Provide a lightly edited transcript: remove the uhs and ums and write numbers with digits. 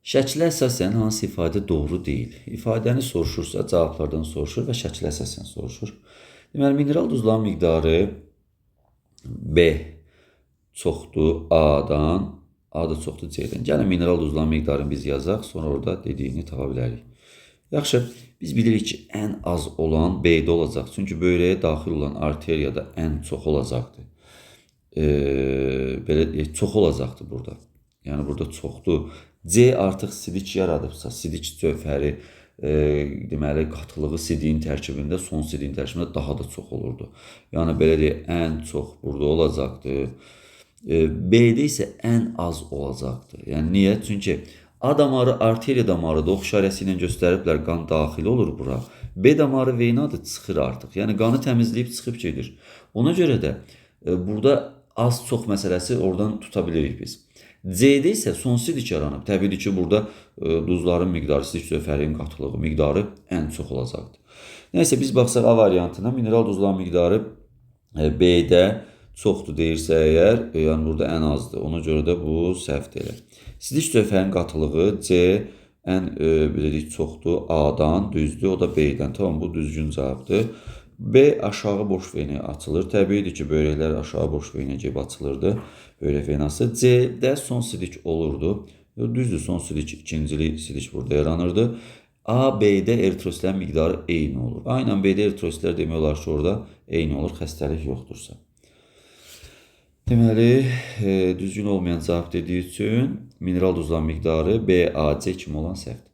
Şəkilə əsasən hansı ifadə doğru deyil? İfadəni soruşursa, cavablardan soruşur və şəkilə əsasən soruşur. Deməli, mineral duzların miqdarı B çoxdur A-dan, A da çoxdur C-dən. Gəlin mineral duzların miqdarını biz yazaq, sonra orada dediyini tapa bilərik. Yaxşı, biz bilirik ki, ən az olan B-də olacaq. Çünki böyrəyə daxil olan arteriyada ən çox olacaqdır. Belə deyək, çox olacaqdır burada. Yəni burada çoxdur. C artıq sidik yaradıbsa, sidik cövhəri deməli qatılığı sidiyin tərkibində, son sidiyin tərkibində daha da çox olurdu. Yəni belə deyək, ən çox burada olacaqdır. B-də isə ən az olacaqdır. Yəni niyə? Çünki A damarı arteriya damarıdır. Ox işarəsi ilə göstəriblər, qan daxil olur bura. B damarı venadır, çıxır artıq. Yəni qanı təmizləyib çıxıb gedir. Ona görə də burada az-çox məsələsi oradan tuta bilirik biz. C-də isə son sidik yaranıb. Təbii ki, burada duzların miqdarı, sidik cövhərinin qatılığı miqdarı ən çox olacaqdır. Nəysə, biz baxsaq A variantına, mineral duzların miqdarı B-də çoxdur deyirsə əgər, yəni burada ən azdır. Ona görə də bu səhvdir elə. Sidik cövhərinin qatılığı C ən bilirik çoxdur A-dan, düzdür, o da B-dən. Tamam, bu düzgün cavabdır. B aşağı boş venaya açılır. Təbiidir ki, böyrəklər aşağı boş venaya gəlib açılırdı. Böyrək venası. C-də son sidik olurdu. Düzdür, son sidik, ikincili sidik burada yaranırdı. A, B-də eritrositlərin miqdarı eyni olur. Aynən B-də eritrositlər demək olar ki, orada eyni olur, xəstəlik yoxdursa. Deməli, düzgün olmayan cavab dediyi üçün mineral duzların miqdarı B, A, C kimi olan səhvdir.